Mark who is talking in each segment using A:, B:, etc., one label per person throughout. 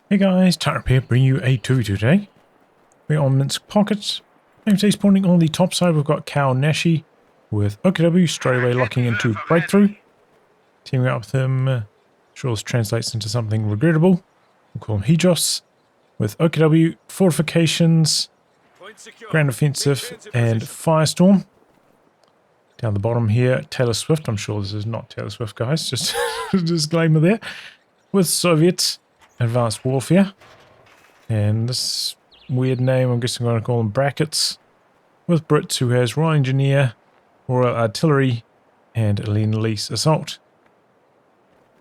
A: Hey guys, Tightrope here, bringing you a 2v2 today. We're on Minsk pockets. And today spawning on the top side, we've got Kaonashi with OKW straight away locking into breakthrough. Teaming up with him, sure this translates into something regrettable. We'll call him Hijos with OKW, Fortifications, Grand Offensive, and Firestorm. Down the bottom here, Taylor Swift. I'm sure this is not Taylor Swift, guys. Just a disclaimer there. With Soviets. Advanced Warfare, and this weird name I'm guessing I'm going to call them brackets, with Brits who has Royal Engineer, Royal Artillery, and Lend-Lease Assault.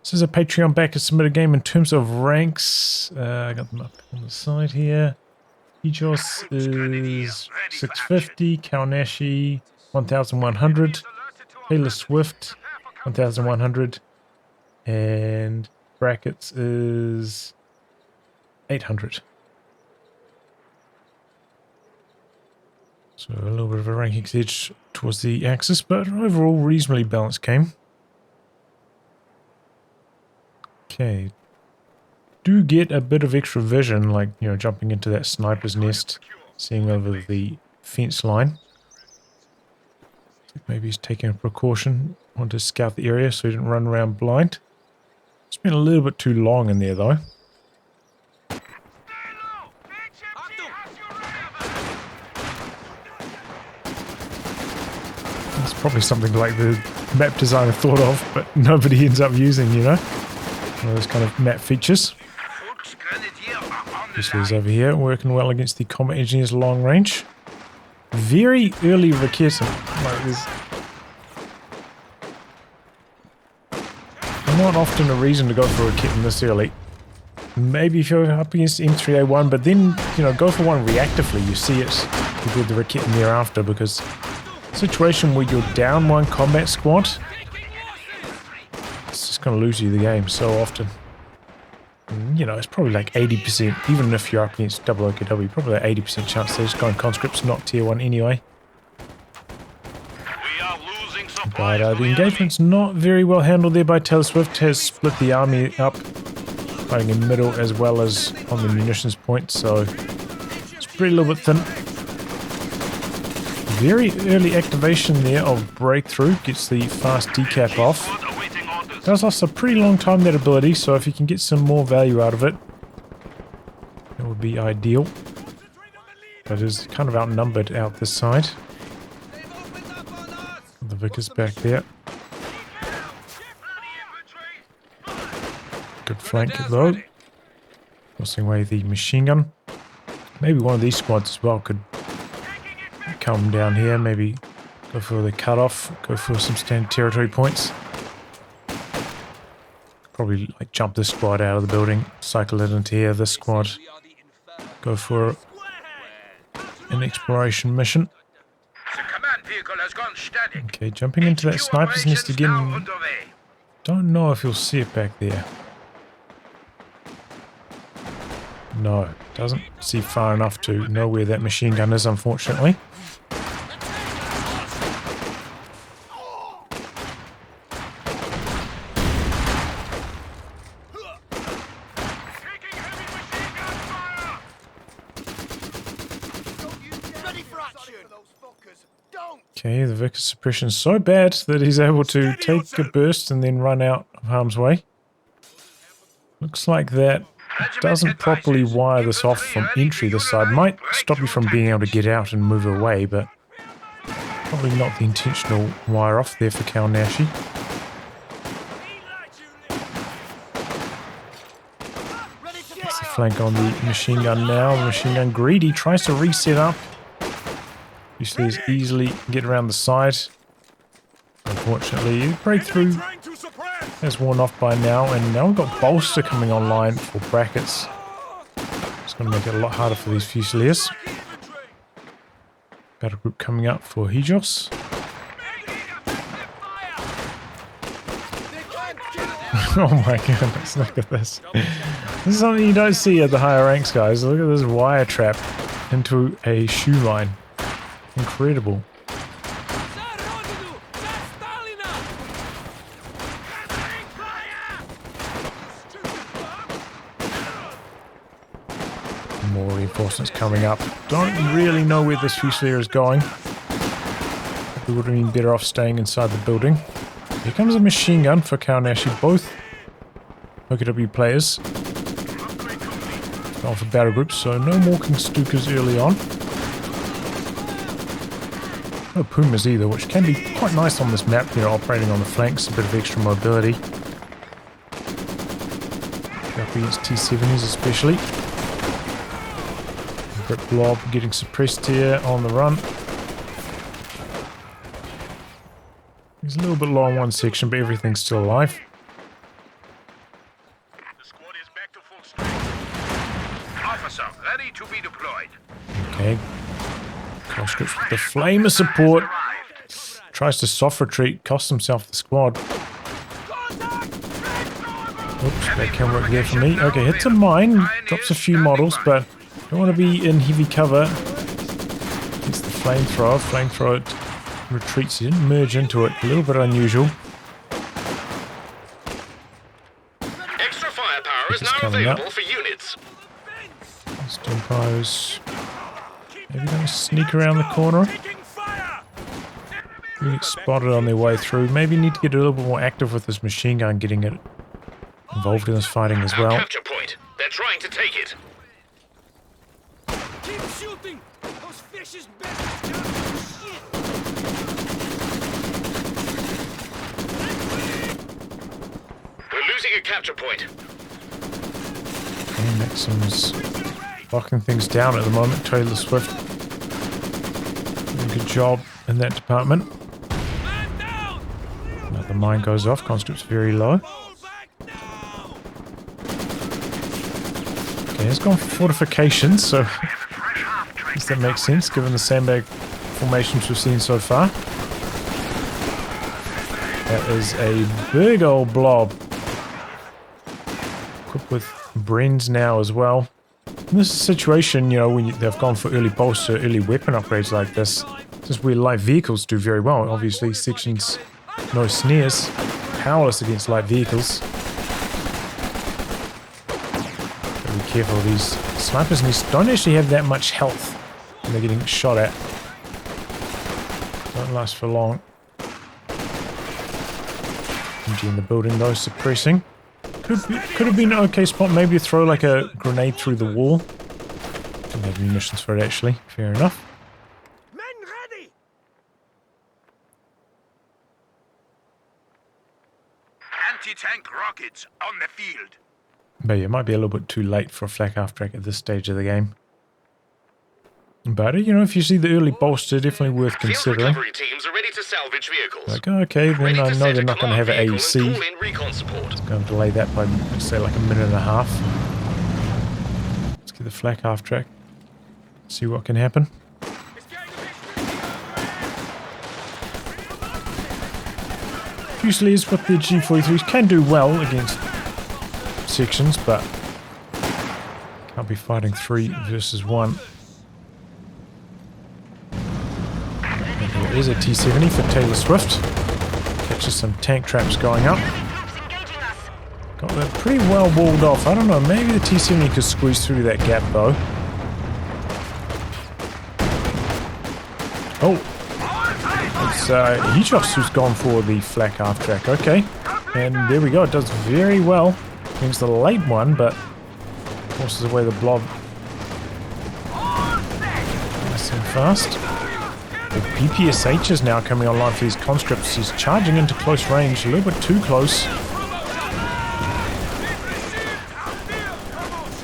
A: This is a Patreon backer submitted game in terms of ranks. I got them up on the side here. Hijos is 650, Kaonashi 1100, Taylor Swift 1100, and brackets is 800. So a little bit of a rankings edge towards the axis, but overall reasonably balanced game. Okay. Do get a bit of extra vision, like, you know, jumping into that sniper's nest, seeing over the fence line. Maybe he's taking a precaution, wanted to scout the area so he didn't run around blind. It's been a little bit too long in there though. It's probably something like the map designer thought of, but nobody ends up using, you know? One of those kind of map features. This is over here, working well against the combat engineer's long range. Very early raketing. Like there's not often a reason to go for a kitten this early. Maybe if you're up against M3A1, but then, you know, go for one reactively. You see it with the Rakitten thereafter, because situation where you're down one combat squad, it's just going to lose you the game so often. And, you know, it's probably like 80%, even if you're up against double OKW, probably like 80% chance they're just going conscripts, not tier 1 anyway. But the engagement's not very well handled there by Taylor Swift. Has split the army up, fighting in the middle as well as on the munitions point, so it's pretty little bit thin. Very early activation there of breakthrough, gets the fast decap off. Does last a pretty long time, that ability, so if you can get some more value out of it, that would be ideal. But is kind of outnumbered out this side. The Vickers back there. Good flank though. Forcing away the machine gun. Maybe one of these squads as well could come down here. Maybe go for the cutoff. Go for some standard territory points. Probably like jump this squad out of the building. Cycle it into here. This squad. Go for an exploration mission. Okay, jumping into that sniper's nest again. Don't know if you'll see it back there. No, doesn't see far enough to know where that machine gun is, unfortunately. Okay, the Vickers suppression is so bad that he's able to take a burst and then run out of harm's way. Looks like that doesn't properly wire this off from entry this side. Might stop you from being able to get out and move away, but probably not the intentional wire off there for Kaonashi. Gets the flank on the machine gun now. The machine gun greedy, tries to reset up. Usually is easily get around the side. Unfortunately, breakthrough has worn off by now, and now we've got bolster coming online for brackets. It's going to make it a lot harder for these Fusiliers. Battle group coming up for Hijos. Oh my goodness, look at this. This is something you don't see at the higher ranks, guys. Look at this wire trap into a shoe line. Incredible. More reinforcements coming up. Don't really know where this Fusilier is going. We would have been better off staying inside the building. Here comes a machine gun for Kaonashi, both OKW players. Going for battle groups, so no more Stukas early on. No Pumas either, which can be quite nice on this map, you know, operating on the flanks, a bit of extra mobility. Up against T-70s especially. Brick Blob getting suppressed here on the run. He's a little bit low on one section, but everything's still alive.
B: The squad is back to full strength. Officer, ready to be deployed.
A: Okay. Conscripts with the Flamer support. Tries to soft retreat, costs himself the squad. Oops, that can work there for me. Okay, hits a mine, drops a few models, but don't want to be in heavy cover. It's the flamethrower. Flamethrower retreats. He didn't merge into it. A little bit unusual.
B: Extra firepower is now available for units.
A: Empires. Maybe going to sneak around the corner. We get spotted on their way through. Maybe need to get a little bit more active with this machine gun, getting it involved in this fighting as well.
B: Capture point. They're trying to take it.
C: Keep shooting. Those fishes best.
B: We're losing a capture point.
A: Okay, Maxim's locking things down at the moment. Taylor Swift doing a good job in that department. Another mine goes off. Conscript's very low. Okay, it's gone for fortifications, so I guess that makes sense given the sandbag formations we've seen so far. That is a big old blob. Equipped with Brens now as well. In this situation, you know, when they've gone for early bolster, early weapon upgrades like this, this is where light vehicles do very well. Obviously, sections no snares, powerless against light vehicles. Gotta be careful of these snipers, and these don't actually have that much health when they're getting shot at. Don't last for long. MG in the building though, suppressing. Could have been an okay spot, maybe to throw like a grenade through the wall. Didn't have munitions for it actually, fair enough.
C: Men ready.
B: Anti-tank rockets on the field.
A: But yeah, it might be a little bit too late for a flak half track at this stage of the game. But, you know, if you see the early bolster, definitely worth
B: Field
A: considering.
B: recovery teams are ready to salvage vehicles.
A: Like, okay, then I know they're not going to have an AEC.
B: Recon support.
A: It's going to delay that by, let's say, like a minute and a half. Let's get the flak half track. See what can happen. Fusiliers with the G43s can do well against sections, but can't be fighting 3 versus 1. There is a T-70 for Taylor Swift. Catches some tank traps going up. Got that pretty well walled off. I don't know, maybe the T-70 could squeeze through that gap though. Oh! It's Hijos who's gone for the flak half track. Okay. And there we go. It does very well against the late one, but forces away the blob nice and fast. The PPSH is now coming online for these conscripts. He's charging into close range, a little bit too close.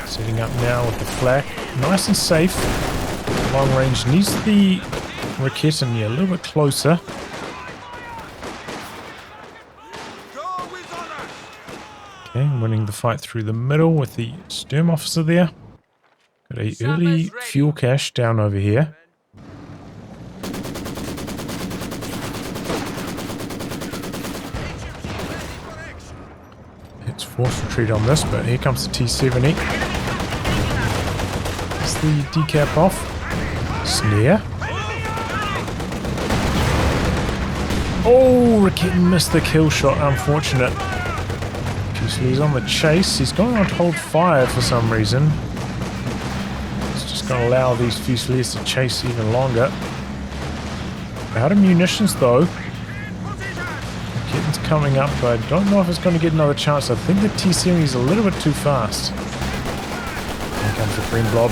A: Setting up now with the flak. Nice and safe. Long range needs the Raketin, yeah, a little bit closer. Okay, winning the fight through the middle with the Sturm officer there. Got a early fuel cache down over here. It's forced retreat on this, but here comes the T-70. Is the decap off? Snare. Oh, Raketin missed the kill shot, unfortunate. He's on the chase. He's going on to hold fire for some reason. Gonna allow these Fusiliers to chase even longer. Out of munitions though. Kitten's coming up, but I don't know if it's going to get another chance. I think the T-Series is a little bit too fast. Here comes the green blob.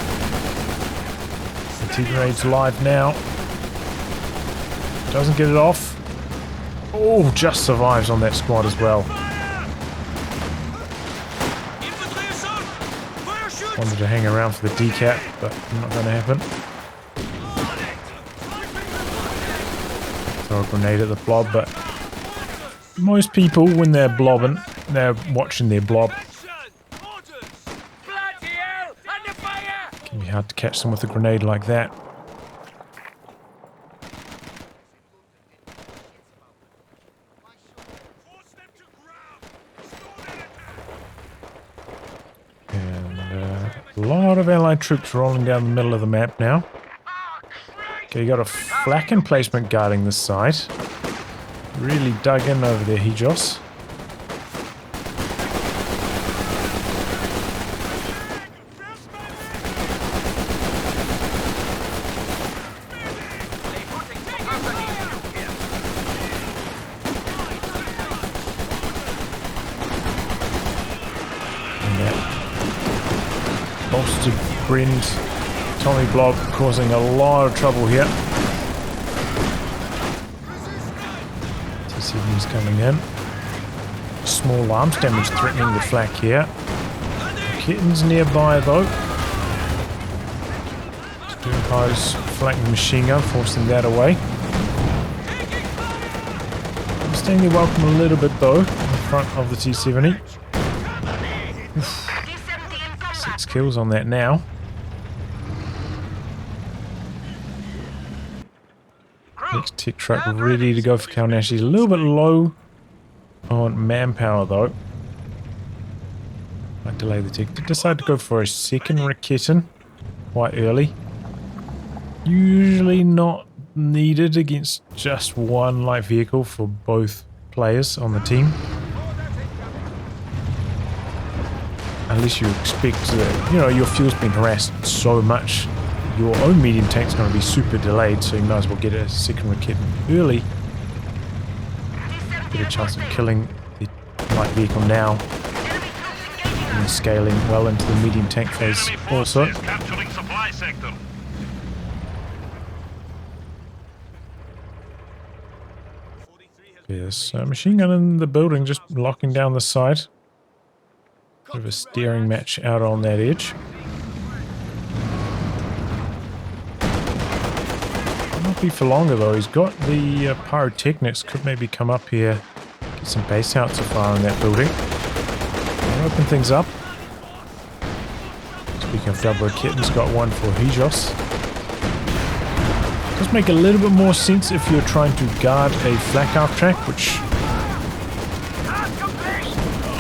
A: The T-Grade's live now. Doesn't get it off. Oh, just survives on that squad as well. Wanted to hang around for the decap, but not going to happen. Throw a grenade at the blob, but most people, when they're blobbing, they're watching their blob. Can be hard to catch them with a grenade like that. A lot of allied troops rolling down the middle of the map now. Okay, you got a flak emplacement guarding this side. Really dug in over there, Hijos. Bolstered Brend, Tommy Blob causing a lot of trouble here. T-7's coming in. Small arms damage threatening the flak here. Kitten's nearby though. Superimposed flanking machine gun, forcing that away. Staying their welcome a little bit though, in front of the T-70. 6 kills on that now. Next tech truck ready to go for Kaonashi. A little bit low on manpower though. Might delay the tech. Did decide to go for a second Raketin quite early. Usually not needed against just one light vehicle for both players on the team. Unless you expect that, you know, your fuel's been harassed so much, your own medium tank's going to be super delayed, so you might as well get a second Raketin early. Get a chance of killing the light vehicle now. And scaling well into the medium tank phase also. There's a machine gun in the building just locking down the side. Bit of a steering match out on that edge. Not be for longer though. He's got the pyrotechnics. Could maybe come up here, get some base out to fire in that building. And open things up. Speaking of double Raketins, got one for Hijos. Does make a little bit more sense if you're trying to guard a flak half track, which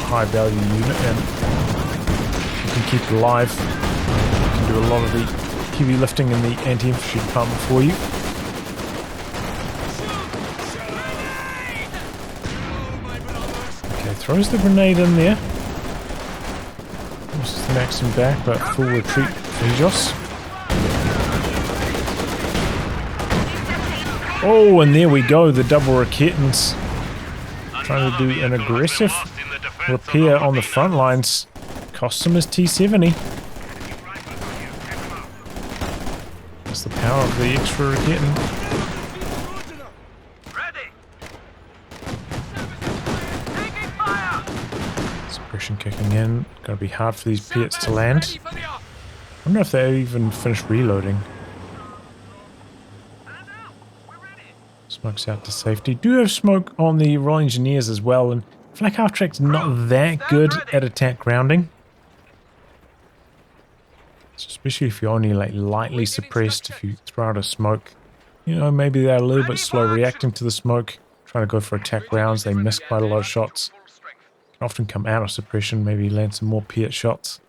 A: high value unit, and you can keep it alive. You can do a lot of the heavy lifting in the anti-infantry department for you. Okay, throws the grenade in there. Forces the Maxim back, but full retreat for Hijos. Oh, and there we go, the double Raketins. Trying to do an aggressive repair on the front lines. Cost him his T-70. That's the power of the extra Raketin. Suppression kicking in. Gonna be hard for these Piats to land. I wonder if they even finished reloading. Smoke's out to safety. Do have smoke on the Royal Engineers as well, and flak half track's not that good at attack grounding. Especially if you're only like lightly suppressed, if you throw out a smoke. You know, maybe they're a little bit slow reacting to the smoke. Trying to go for attack rounds, they miss quite a lot of shots. Can often come out of suppression, maybe land some more Piat shots.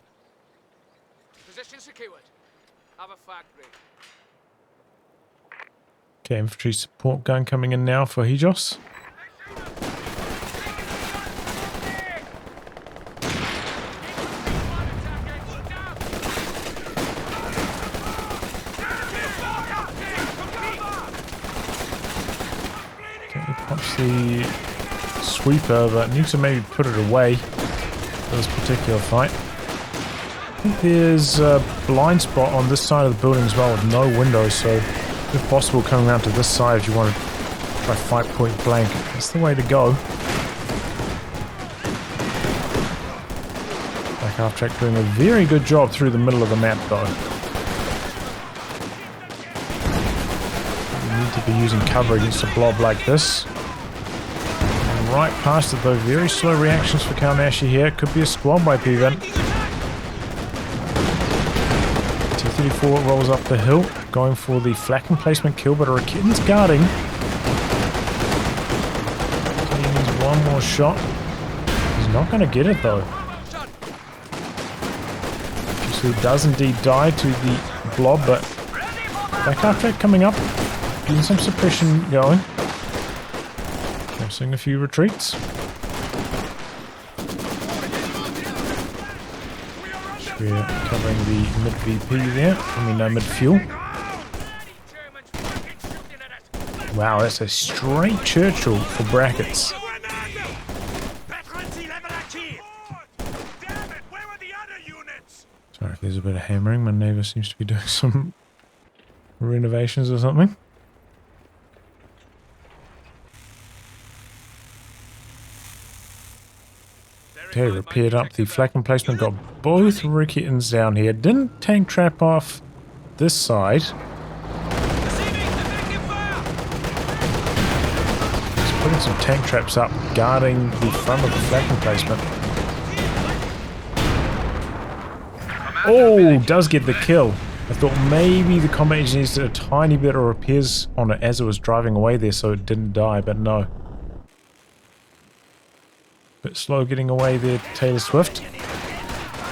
C: Position secured. Have a flag break.
A: Okay, infantry support gun coming in now for Hijos. the sweeper, but need to maybe put it away for this particular fight. I think there's a blind spot on this side of the building as well with no windows, so if possible coming around to this side if you want to try fight point blank. That's the way to go. Black half track doing a very good job through the middle of the map though. You need to be using cover against a blob like this. And right past it though, very slow reactions for Kaonashi here. Could be a squad wipe even. T-34 rolls up the hill, going for the flak emplacement kill, but Rakitin's guarding. He needs one more shot. He's not going to get it though. He does indeed die to the blob, but back half track coming up, getting some suppression going. Forcing a few retreats. We're covering the mid VP there. I mean, no mid fuel. Wow, that's a straight Churchill for brackets. Sorry if there's a bit of hammering. My neighbour seems to be doing some renovations or something. Okay, repaired up the flak emplacement, got both Rikitons down here. Didn't tank trap off this side. He's putting some tank traps up, guarding the front of the flak emplacement. Oh, does get the kill. I thought maybe the combat engineers did a tiny bit of repairs on it as it was driving away there so it didn't die, but no. Bit slow getting away there, Taylor Swift.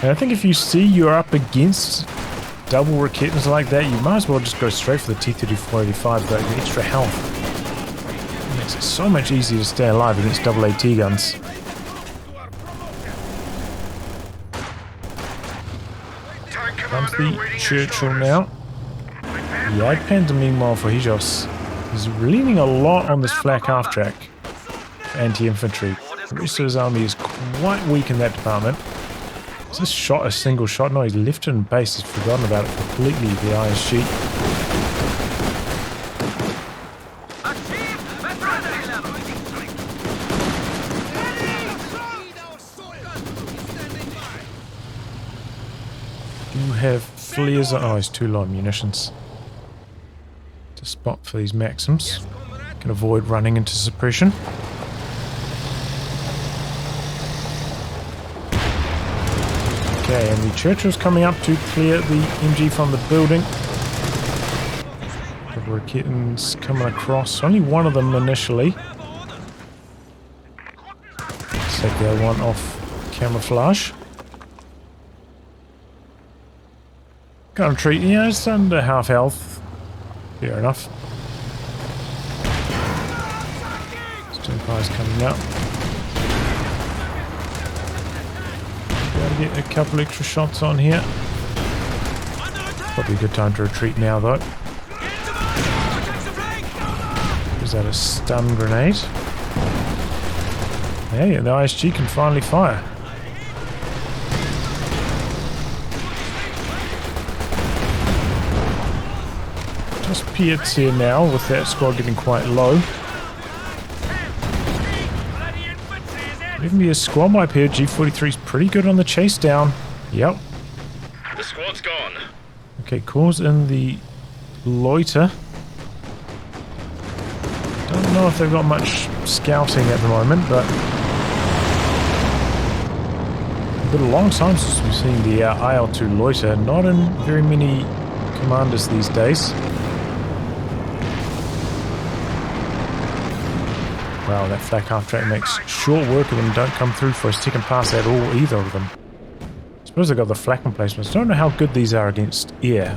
A: And I think if you see you're up against double Rakitans like that, you might as well just go straight for the T-34-85, but the extra health. It makes it so much easier to stay alive against double AT guns. Comes the Churchill now. The Ag Panda meanwhile for Hijos is leaning a lot on this flak half track anti-infantry. The rest of his army is quite weak in that department. Is this shot a single shot? No, he's left it in base. He's forgotten about it completely, the ISG. You have flares. Oh, he's too low on munitions to spot for these Maxims. Can avoid running into suppression. Okay, and the Churchill's coming up to clear the MG from the building. The Rakitans coming across. Only one of them initially. Let's take the other one off camouflage. Got him treat. Yeah, it's under half health. Fair enough. Stimpire's coming up. Get a couple extra shots on here. Probably a good time to retreat now though. Is that a stun grenade? Hey, the ISG can finally fire. Just Piet's here now with that squad getting quite low. Even be a squad wipe here. G43's pretty good on the chase down. Yep.
B: The squad's gone.
A: Okay, calls in the loiter. Don't know if they've got much scouting at the moment, but it's been a long time since we've seen the IL-2 loiter. Not in very many commanders these days. Wow, that flak half track makes short work of them. Don't come through for a second pass at all, either of them. I suppose they've got the flak emplacements. Don't know how good these are against air.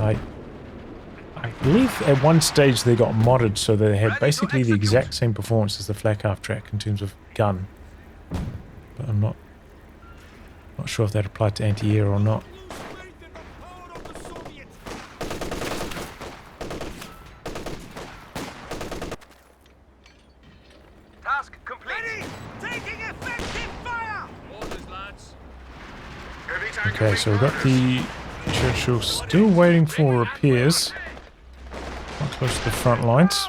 A: I believe at one stage they got modded so they had basically the exact same performance as the flak half track in terms of gun. But I'm not sure if that applied to anti-air or not. Okay, so we've got the Churchill still waiting for repairs. Not close to the front lines.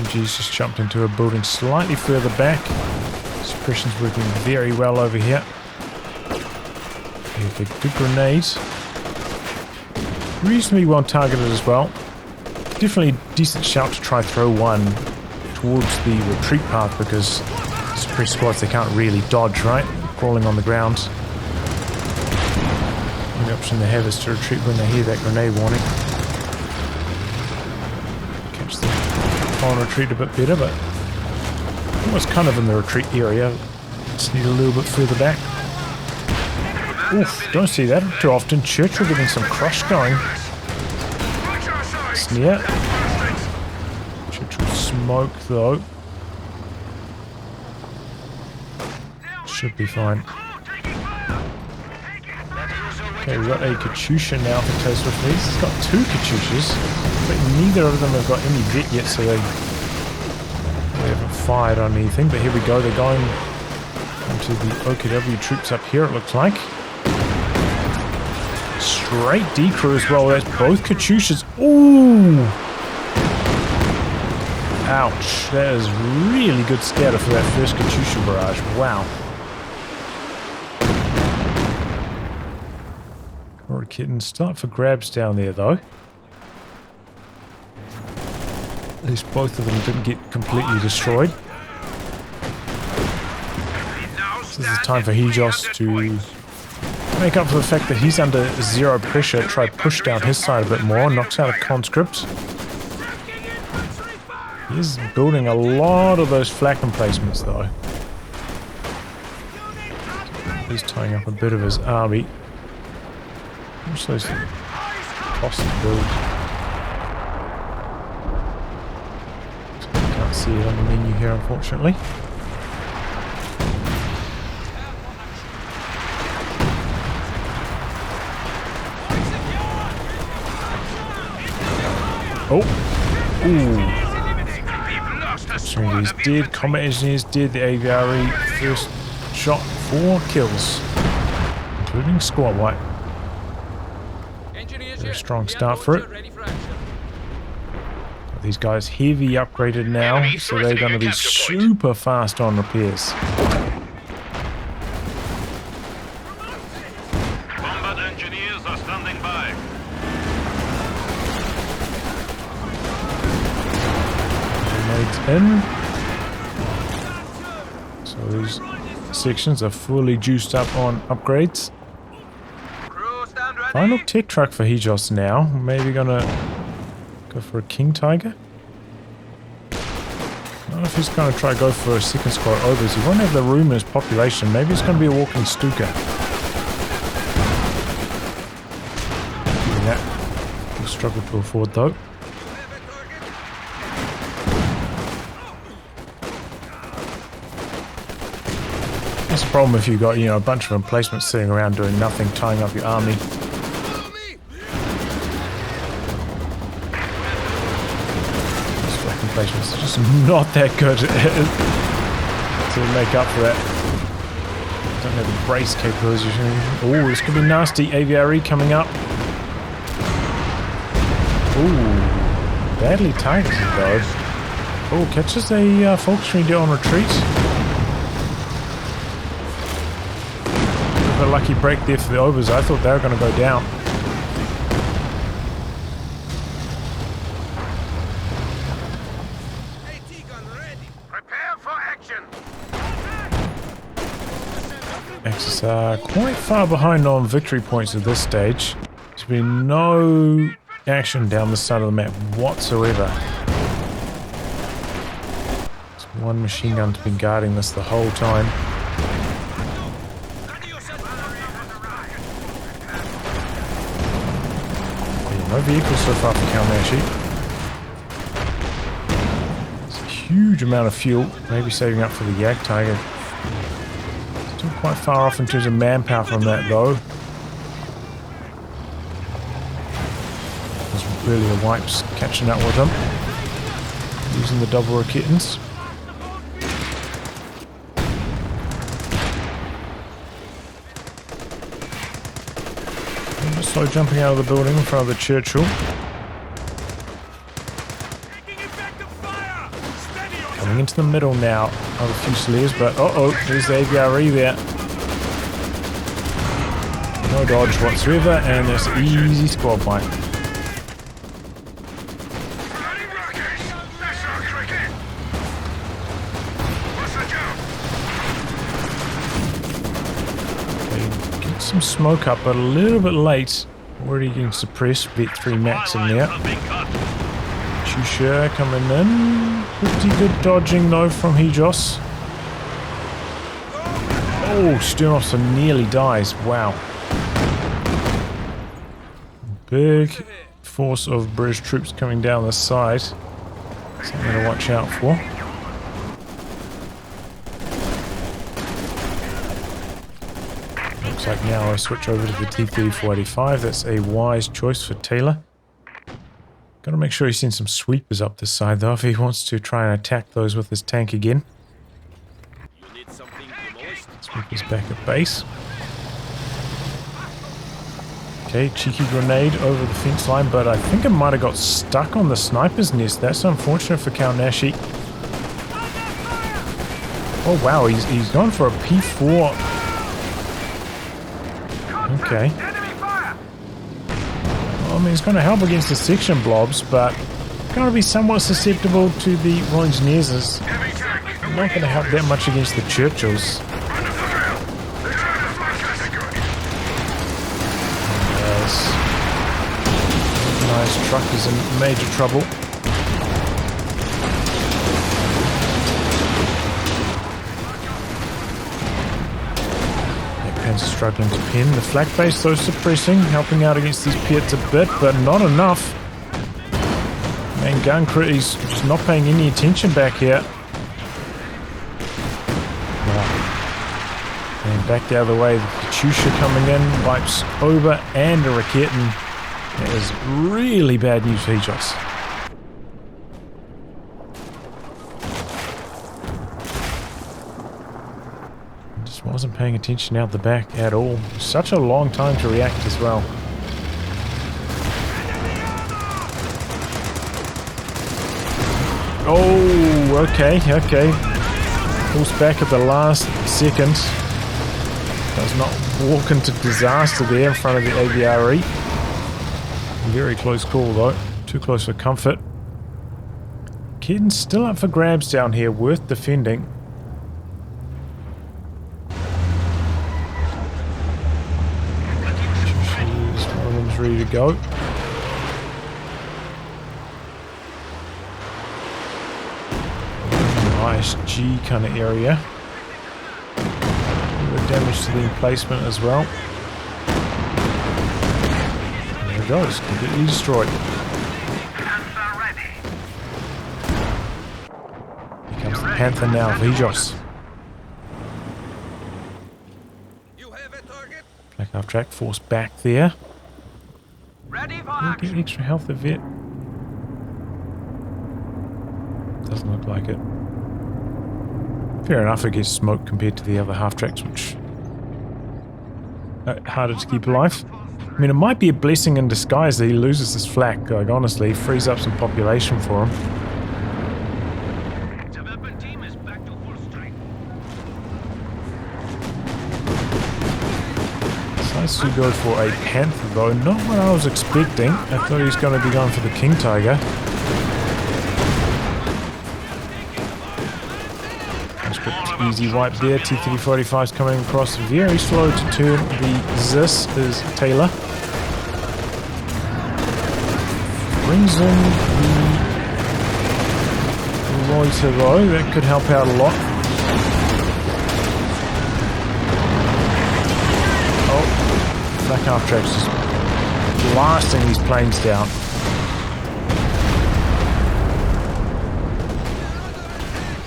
A: MG's just jumped into a building slightly further back. Suppression's working very well over here. Okay, good grenades. Reasonably well targeted as well. Definitely a decent shout to try throw one towards the retreat path because suppressed squads, they can't really dodge, right? Crawling on the ground. The only option they have is to retreat when they hear that grenade warning. Catch the foreign retreat a bit better, but almost kind of in the retreat area. Just need a little bit further back. Oof, don't see that too often. Churchill getting some crush going. Sneer. Churchill smoke though. Should be fine. Okay, we've got a Katyusha now for Toast with these. He's got two Katyushas, but neither of them have got any vet yet, so they haven't fired on anything. But here we go, they're going into the OKW troops up here, it looks like. Straight D-crew as well, that's both Katyushas. Ooh! Ouch, that is really good scatter for that first Katyusha barrage, wow. Alright, kittens, still up for grabs down there though. At least both of them didn't get completely destroyed. This is time for Hijos to make up for the fact that he's under zero pressure, try push down his side a bit more, knocks out a conscript. He's building a lot of those flak emplacements though. He's tying up a bit of his army. What's those cost to build? Can't see it on the menu here unfortunately. Oh! Ooh! He's dead, combat engineer's dead, the AVRE first shot, 4 kills. Including squad wipe. Very strong start for it. These guys heavy upgraded now, so they're going to be super fast on repairs.
B: Combat engineers are standing by.
A: Grenades in. So these sections are fully juiced up on upgrades. Final tech truck for Hijos now. Maybe gonna go for a King Tiger. I don't know if he's gonna try to go for a second squad overs. He won't have the room in his population. Maybe it's gonna be a walking Stuka. Yeah, he'll struggle to afford though. That's the problem if you've got, you know, a bunch of emplacements sitting around doing nothing, tying up your army. Emplacements are just not that good to make up for that. Don't have the brace capabilities. Oh, this could be nasty. AVRE coming up. Ooh, badly targeted though. Oh, catches a Volkswagen on retreat. A lucky break there for the overs. I thought they were going to go down.
B: Prepare for action.
A: Axis are quite far behind on victory points at this stage. There's been no action down this side of the map whatsoever. There's one machine gun's been guarding this the whole time. No vehicles so far for Kaonashi. It's a huge amount of fuel, maybe saving up for the Yak Tiger. Still quite far off in terms of manpower from that though. There's really the wipes catching up with them. Using the double Raketans. Slow jumping out of the building in front of the Churchill. Coming into the middle now of the Fusiliers, but there's the AVRE there. No dodge whatsoever, and there's easy squad wipe. Okay, get some smoke up, but a little bit late. Already getting suppressed. Vet 3 max in there. Shusha coming in. Pretty good dodging though from Hijos. Oh, Sternoffs nearly dies. Wow. Big force of British troops coming down the side. Something to watch out for. Looks like now I switch over to the T-3485. That's a wise choice for Taylor. Gotta make sure he sends some sweepers up this side though if he wants to try and attack those with his tank again. Sweepers back at base. Okay, cheeky grenade over the fence line, but I think it might have got stuck on the sniper's nest. That's unfortunate for Kaonashi. Oh wow, he's gone for a P4. Okay. I mean, it's going to help against the section blobs, but going to be somewhat susceptible to the Royal Engineers. Is not going to help that much against the Churchills. Yes. Nice truck is in major trouble. Panzer struggling to pin. The flak base though suppressing, helping out against these Piets a bit, but not enough. Man, gun crit, he's just not paying any attention back here. Wow. And back the other way, the Katyusha coming in, wipes over and a Raketten. That is really bad news for Hijos. Wasn't paying attention out the back at all. Such a long time to react as well. Oh, okay. Pulls back at the last second. Does not walk into disaster there in front of the AVRE. Very close call though. Too close for comfort. Kitten's still up for grabs down here. Worth defending. Ready to go. Nice G kind of area. A bit of damage to the emplacement as well. There it goes, completely destroyed. Here comes the Panther now for Hijos. Black half track force back there. Get extra health of it. Doesn't look like it. Fair enough, it gets smoked compared to the other half tracks, which harder to keep alive. I mean, it might be a blessing in disguise that he loses this flak. Like honestly, frees up some population for him. Nice to go for a Panther though, not what I was expecting. I thought he was going to be going for the King Tiger. Easy wipe there. T-3485 is coming across very slow to turn. The Zis is Taylor. Brings in the Loiter though, that could help out a lot. Flak half tracks just blasting these planes down.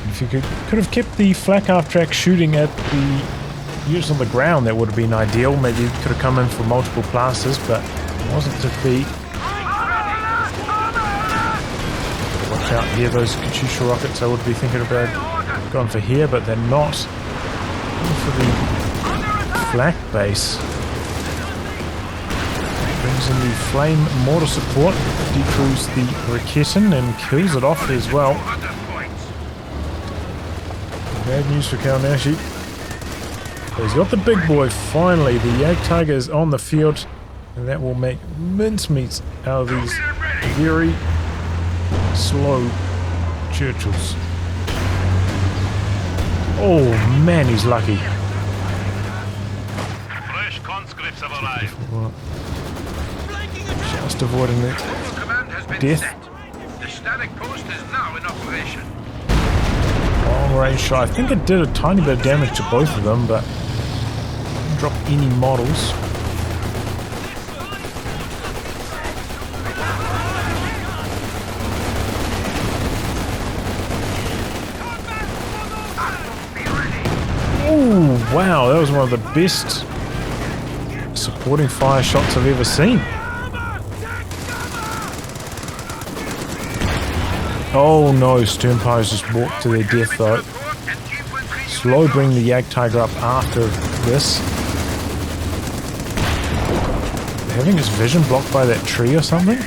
A: If you could have kept the flak half track shooting at the units on the ground, that would have been ideal. Maybe you could have come in for multiple plasters, but it wasn't to be. Watch out here, those Katyusha rockets. I would be thinking about going for here, but they're not. Going for the flak base. Brings in the flame mortar support, decrews the raketin and kills it off as well.
B: 100 points.
A: Bad news for Kaonashi. He's got the big boy finally. The Jagdtiger is on the field, and that will make mincemeat out of these very slow Churchills. Oh man, he's lucky.
B: Fresh conscripts have arrived.
A: Just avoiding that
B: Command has been
A: death.
B: set. The static post is now in operation.
A: Long range shot. I think it did a tiny bit of damage to both of them, but didn't drop any models. Oh wow, that was one of the best supporting fire shots I've ever seen. Oh no, Sternpires just walked to their death though. Slow bring the Jagdtiger up after this. Having his vision blocked by that tree or something?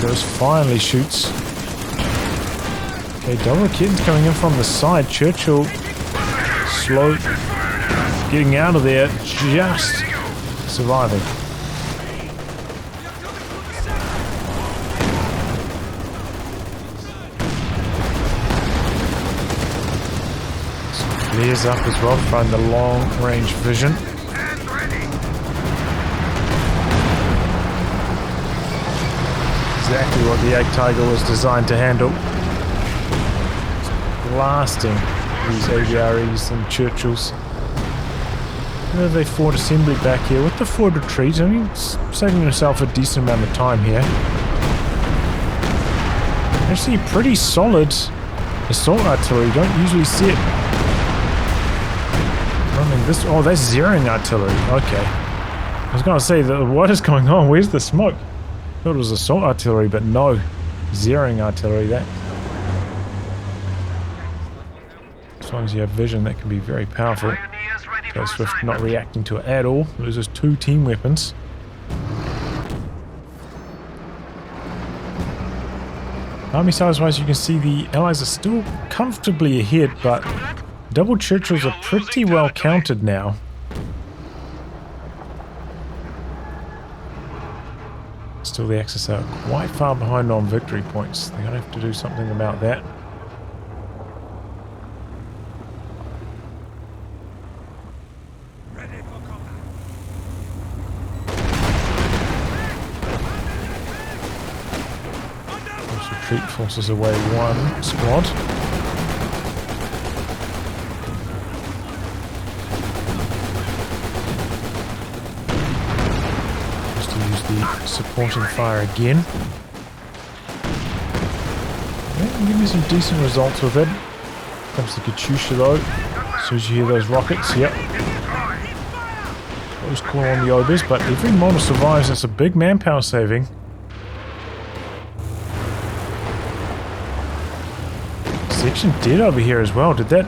A: Goes finally shoots. Okay, double raketin's coming in from the side. Churchill slow getting out of there, just surviving. Flares up as well, trying the long range vision. Exactly what the Jagdtiger was designed to handle. Blasting these AVREs and Churchills. They forward assembly back here with the forward retreat. I mean, saving himself a decent amount of time here. Actually, pretty solid assault artillery. Don't usually see it running this. Oh, that's zeroing artillery. Okay. I was going to say, what is going on? Where's the smoke? I thought it was assault artillery, but no. Zeroing artillery, that. As long as you have vision, that can be very powerful. So Swift not reacting to it at all. Loses 2 team weapons. Army size-wise, you can see the Allies are still comfortably ahead, but double Churchills are pretty well counted now. Still, the Axis are quite far behind on victory points. They're going to have to do something about that. Retreat forces away 1 squad. Just to use the supporting fire again. Yeah, give me some decent results with it. Comes the Katyusha though. As soon as you hear those rockets, yep. Close call on the Obers, but every model survives. That's a big manpower saving. Section dead over here as well. Did that?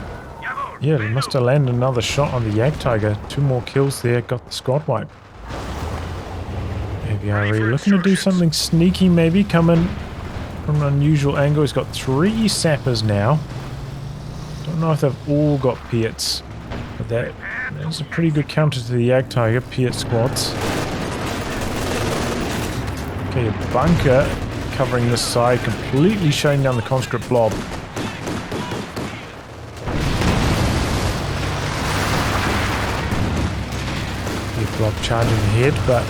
A: Yeah, they must have landed another shot on the Jagdtiger. 2 more kills there. Got the squad wipe. AVRE looking to do something sneaky, maybe. Come in from an unusual angle. He's got 3 sappers now. Don't know if they've all got Piets. But that's a pretty good counter to the Jagdtiger. Piet squads. Okay, a bunker covering this side. Completely shutting down the conscript blob. Blob charging ahead, but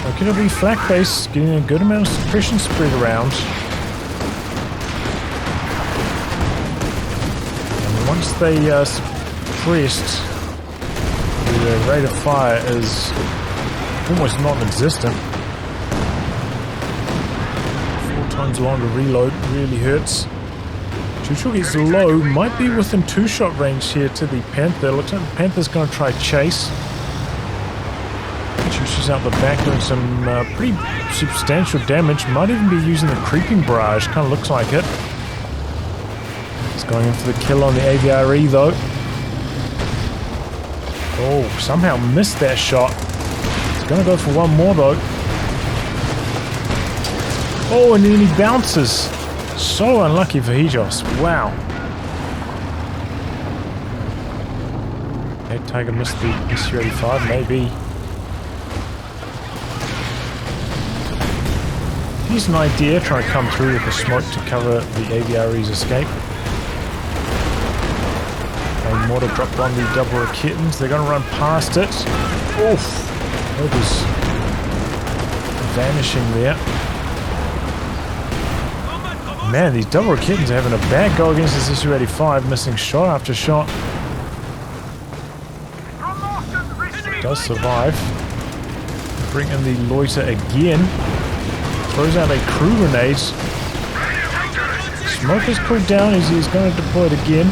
A: they're going to be flak base, getting a good amount of suppression spread around. And once they suppressed, the rate of fire is almost non-existent. 4 times longer reload really hurts. Churchill gets low, might be within 2-shot range here to the Panther. Looks like the Panther's going to try chase. She's out the back doing some pretty substantial damage. Might even be using the creeping barrage. Kind of looks like it. It's going in for the kill on the AVRE though. Oh, somehow missed that shot. Gonna go for one more though. Oh, and then he bounces. So unlucky for Hijos. Wow. That Tiger missed the SU-85, maybe. Here's an idea, trying to come through with the smoke to cover the AVRE's escape. A mortar dropped on the double kittens. They're going to run past it. Oof! It was vanishing there. Man, these double kittens are having a bad go against this SU-85, missing shot after shot. Does survive. Bring in the loiter again. Throws out a crew grenade. Smoke is cooled down. He's going to deploy it again.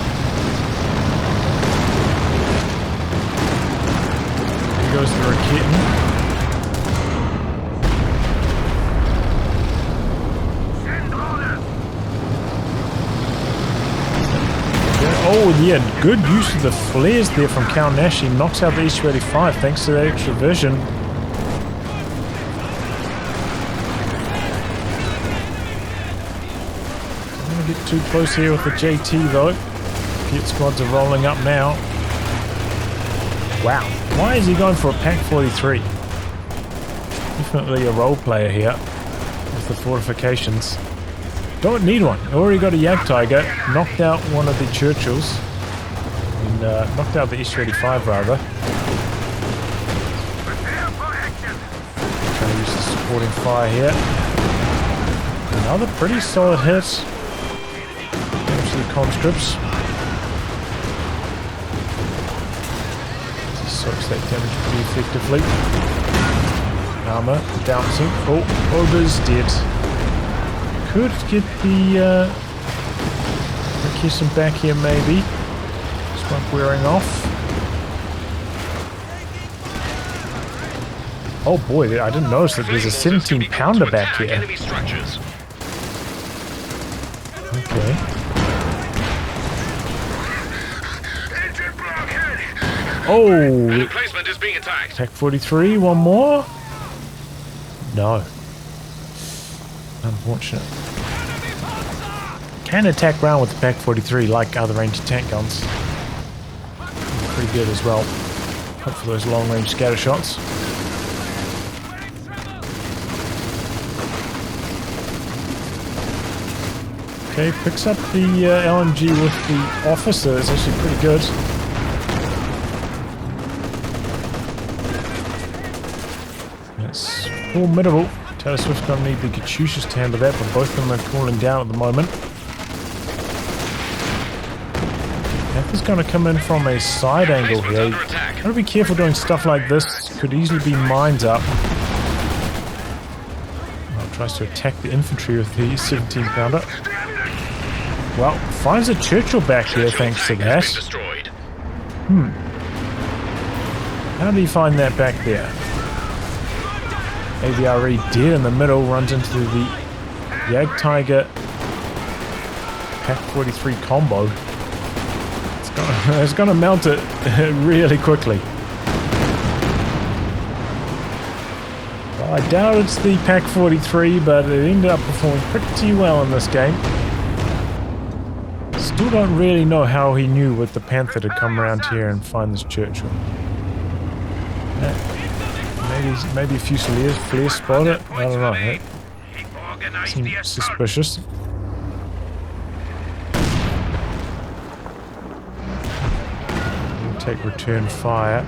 A: Here goes the Raketen. Oh yeah, good use of the flares there from Kaonashi. Knocks out the SU-85 thanks to that extra vision. Don't get too close here with the JT though. Pit squads are rolling up now. Wow, why is he going for a Pack 43? Definitely a role player here with the fortifications. Don't need one. Already got a Jagdtiger. Knocked out one of the Churchills. And knocked out the SU-85 rather. Trying to use the supporting fire here. Another pretty solid hit. Damage to the conscripts. Soaks that damage pretty effectively. Armor bouncing. Oh, Ober's dead. Could get the Raketen back here maybe. Smoke wearing off. Oh boy, I didn't notice that there's a 17 pounder back here. Okay. Oh! Attack 43, one more? No. Unfortunate. Can attack ground with the Pack 43 like other anti-tank guns. Pretty good as well. Hope for those long-range scatter shots. Okay, picks up the LMG with the officer. It's actually pretty good. That's formidable. Taylor Swift's going to need the Katyushas to handle that, but both of them are cooling down at the moment. Panther's going to come in from a side angle here. Got to be careful doing stuff like this. Could easily be mines up. Well, tries to attack the infantry with the 17 pounder. Well, finds a Churchill back here thanks to that. How do you find that back there? AVRE dead in the middle, runs into the Jagdtiger Pack 43 combo. It's gonna mount it really quickly. Well, I doubt it's the Pack 43, but it ended up performing pretty well in this game. Still don't really know how he knew with the Panther to come around here and find this Churchill. Maybe a Fusiliers flare spot it. I don't know. That seems suspicious. We'll take return fire.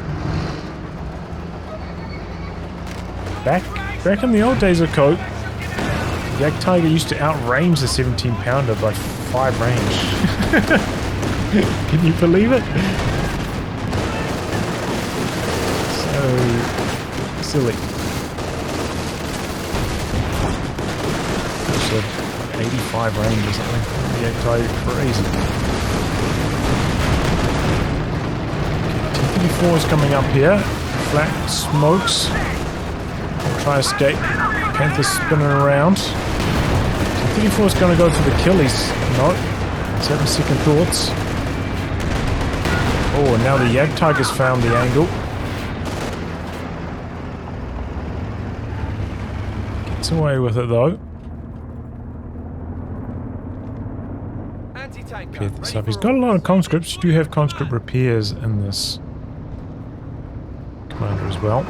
A: Back in the old days of COH, the Jagdtiger used to outrange the 17 pounder by 5 range. Can you believe it? So silly. So 85 range or something. The Jagdtiger crazy. Okay, T-34 is coming up here. Flat smokes. Try to escape. Panther's spinning around. T-34 is going to go for the killies. No. It's having second thoughts. Oh, and now the Jagdtiger's found the angle. Gets away with it though. Repair this up. He's got a lot of conscripts. You do have conscript repairs in this commander as well.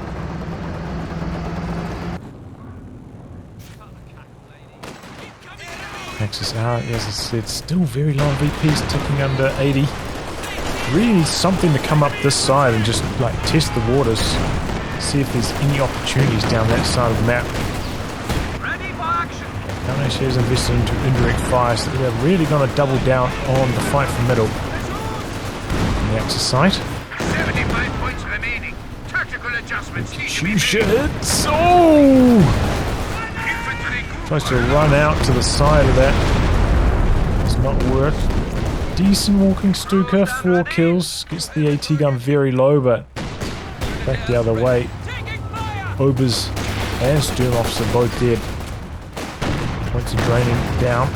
A: Axis out, as I said, still very low VPs, ticking under 80. Really needs something to come up this side and just like test the waters. See if there's any opportunities down that side of the map. Kaonashi has invested into indirect fire, so they're really going to double down on the fight for middle. On the Axis side.
B: 75 points remaining. Tactical adjustments.
A: Shoots! Oh! Tries to run out to the side of that. Does not work. Decent walking Stuka, 4 kills. Gets the AT gun very low, but back the other way. Obers and Sturmoffs are both dead. Points are draining down.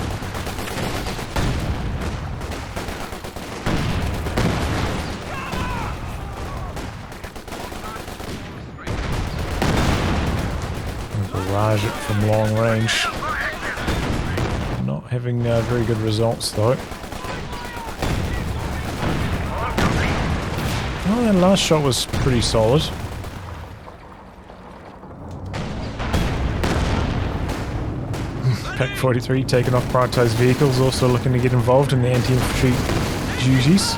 A: Barrage it from long range. Not having very good results though. Well, that last shot was pretty solid. Pack 43 taking off prioritized vehicles, also looking to get involved in the anti-infantry duties.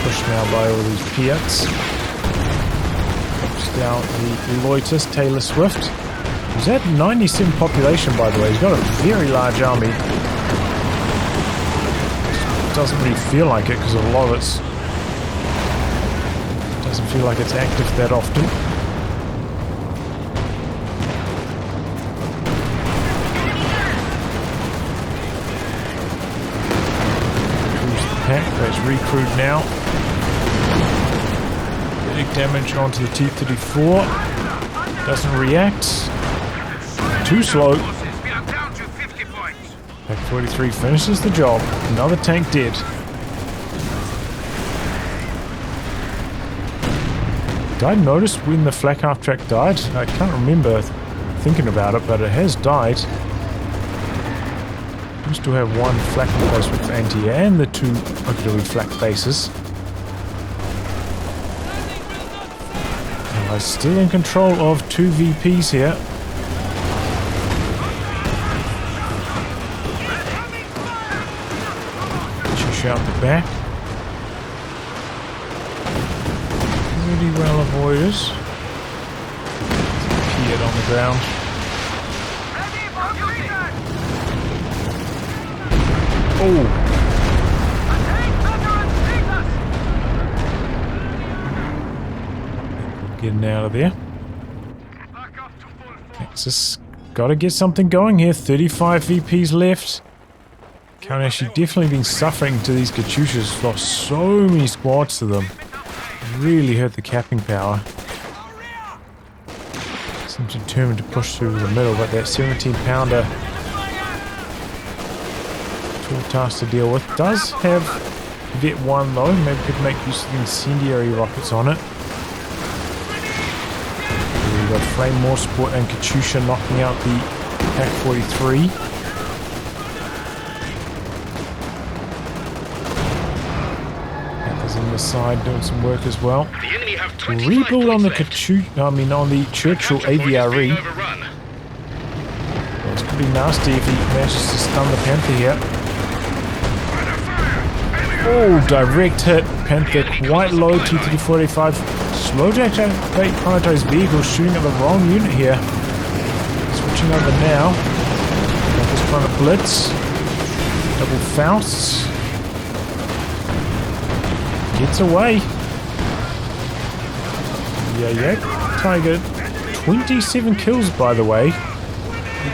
A: Pushed now by all these Piats. Drops down the Loiters, Taylor Swift. He's at 97 population, by the way. He's got a very large army. Doesn't really feel like it because a lot of it's doesn't feel like it's active that often. That's recruit now. Big damage onto the T-34. Doesn't react. Too slow. Pack 43 finishes the job. Another tank dead. Did I notice when the flak half track died? I can't remember thinking about it, but it has died. We still have one flak base with anti-air and the 2 auxiliary flak bases. And I'm still in control of 2 VPs here. Push out the back. Pretty well avoided. Piat on the ground. Oh! Getting out of there. Axis got to get something going here. 35 VPs left. Kaonashi definitely been suffering to these Katyushas. Lost so many squads to them. Really hurt the capping power. Seems determined to push through the middle, but that 17-pounder task to deal with. Does have Vet 1 though, maybe could make use of the incendiary rockets on it. We've got Flame More support and Katyusha knocking out the Pack 43. Panthers on the side doing some work as well. Rebuild on the on the Churchill AVRE. Well, it's pretty nasty if he manages to stun the Panther here. Oh, direct hit. Panther quite low, T-3485. Slow prioritized vehicles shooting at the wrong unit here. Switching over now. Panther's trying to blitz. Double Fausts. Gets away. Yeah. Tiger. 27 kills, by the way.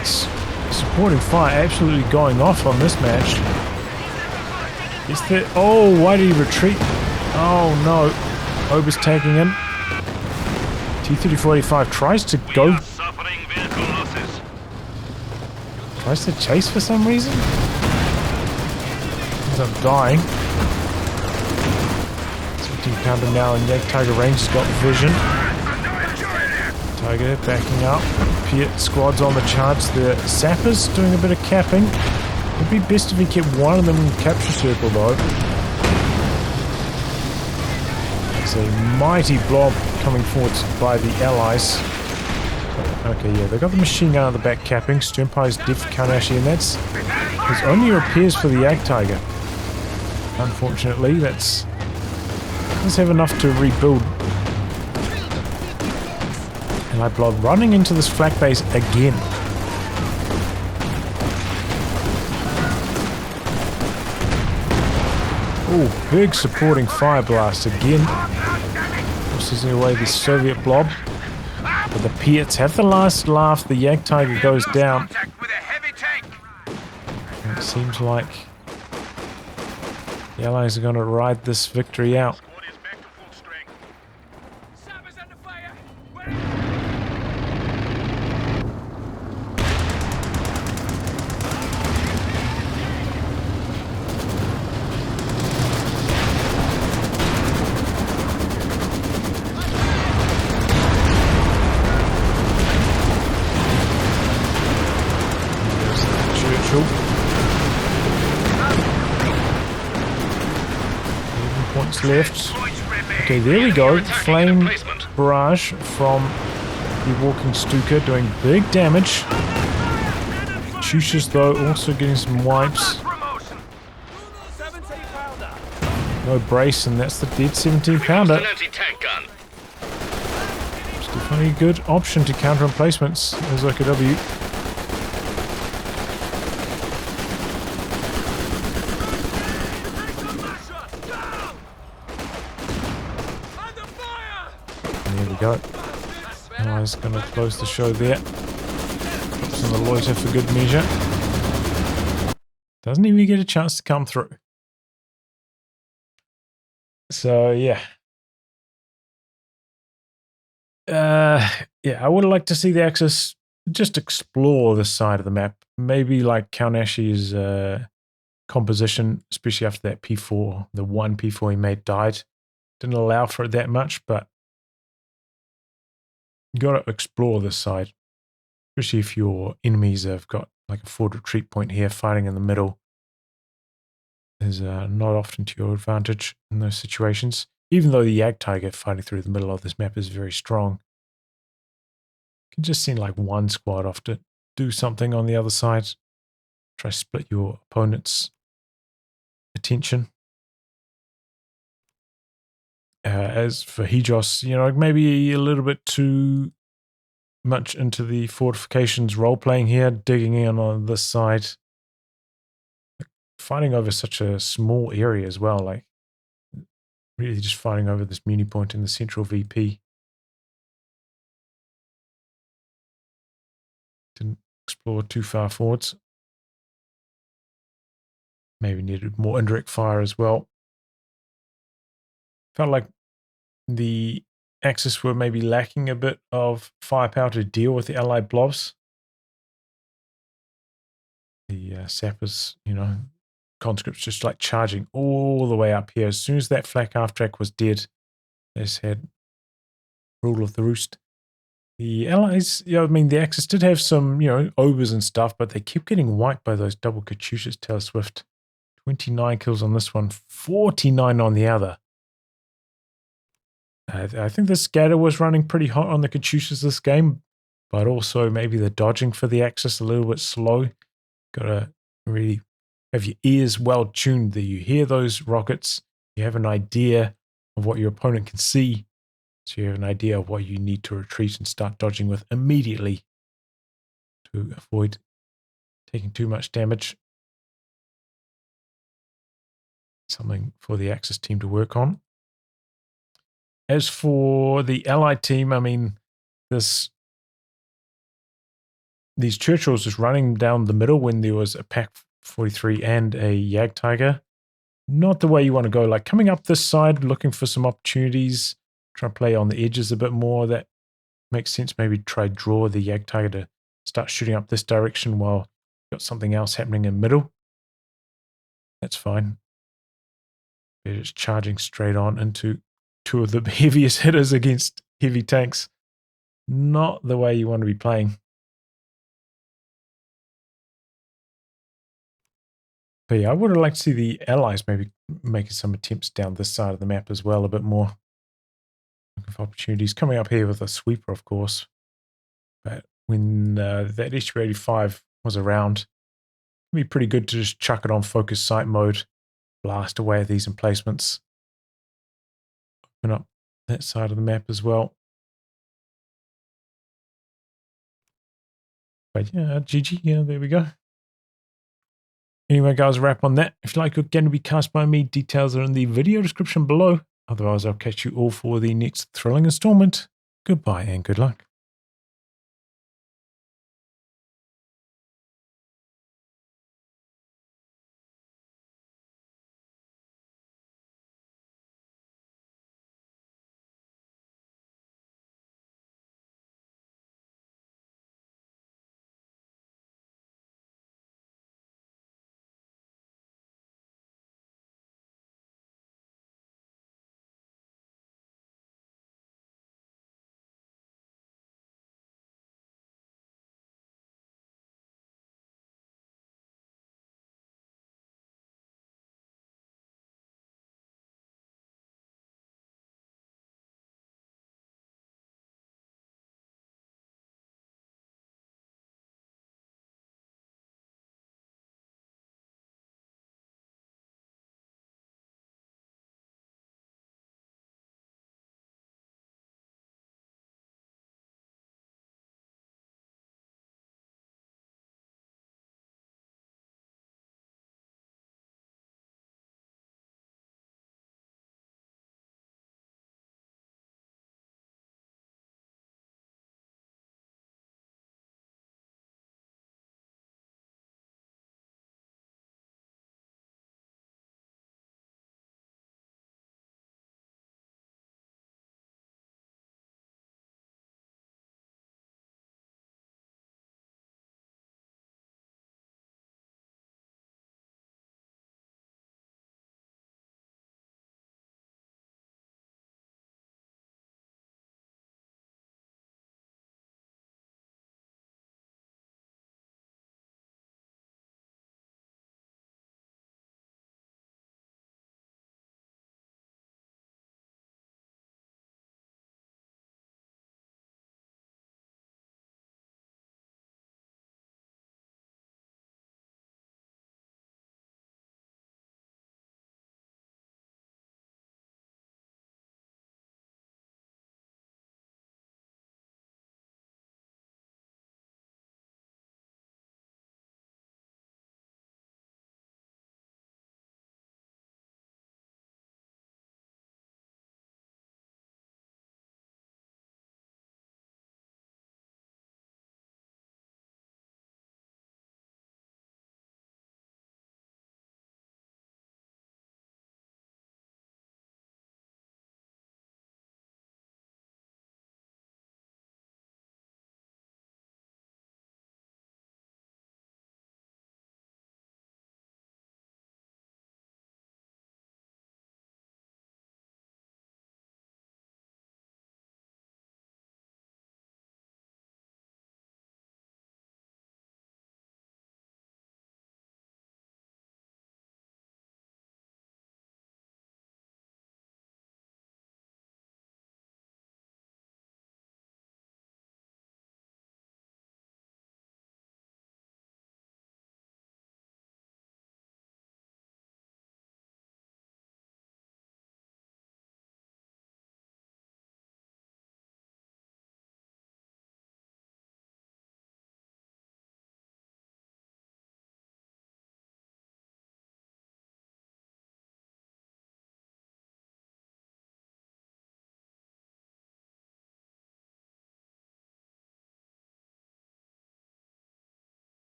A: It's supporting fire absolutely going off on this match. Is that... Oh, why did he retreat? Oh no. Ober's tagging him. T-3485 tries to go... Tries to chase for some reason? Ends up dying. Pounder now in Tiger range has got vision. Tiger backing up. Piet squads on the charge. The sappers doing a bit of capping. It'd be best if he kept one of them in capture circle though. It's a mighty blob coming forward by the allies. Okay, yeah, they got the machine gun at the back capping. Sternpie's dead for Kaonashi, and that's his only repairs for the Tiger. Unfortunately, that's doesn't have enough to rebuild. And I blob running into this flak base again. Oh, big supporting fire blast again. Forces away the Soviet blob. But the Piets have the last laugh. The Tiger goes down. And it seems like the Allies are going to ride this victory out. Points left. Okay, there we go. Flame barrage from the walking Stuka doing big damage. Chushas though also getting some wipes. No brace, and that's the dead 17 pounder. It's definitely a good option to counter emplacements as OKW. Go. Allies going to close the show there. Puts in the loiter for good measure. Doesn't even get a chance to come through. So yeah. Yeah, I would like to see the Axis just explore this side of the map. Maybe like Kaonashi's composition, especially after that P4, the one P4 he made died. Didn't allow for it that much, but you got to explore this side, especially if your enemies have got like a forward retreat point here, fighting in the middle is not often to your advantage in those situations. Even though the Tiger fighting through the middle of this map is very strong, you can just send like one squad off to do something on the other side. Try to split your opponent's attention. As for Hijos, you know, maybe a little bit too much into the fortifications role-playing here, digging in on this side. Fighting over such a small area as well, like really just fighting over this muni point in the central VP. Didn't explore too far forwards. Maybe needed more indirect fire as well. Felt like the Axis were maybe lacking a bit of firepower to deal with the Allied blobs. The sappers, you know, conscripts just like charging all the way up here. As soon as that flak half track was dead, they just had rule of the roost. The Allies, you know, I mean, the Axis did have some, you know, overs and stuff, but they kept getting wiped by those double Katyushas. Taylor Swift, 29 kills on this one, 49 on the other. I think the scatter was running pretty hot on the Katyushas this game, but also maybe the dodging for the Axis a little bit slow. Gotta really have your ears well tuned that you hear those rockets, you have an idea of what your opponent can see, so you have an idea of what you need to retreat and start dodging with immediately to avoid taking too much damage. Something for the Axis team to work on. As for the Allied team, I mean, these Churchills just running down the middle when there was a Pack 43 and a Tiger. Not the way you want to go. Like coming up this side, looking for some opportunities, try to play on the edges a bit more. That makes sense. Maybe try draw the Tiger to start shooting up this direction while you've got something else happening in the middle. That's fine. They're just charging straight on into two of the heaviest hitters against heavy tanks. Not the way you want to be playing. But yeah, I would have liked to see the Allies maybe making some attempts down this side of the map as well, a bit more. Looking for opportunities. Coming up here with a sweeper, of course. But when that SU-85 was around, it'd be pretty good to just chuck it on focus sight mode, blast away at these emplacements. Open up that side of the map as well. But yeah, GG, yeah, there we go. Anyway, guys, a wrap on that. If you like what going to be cast by me, details are in the video description below. Otherwise, I'll catch you all for the next thrilling installment. Goodbye and good luck.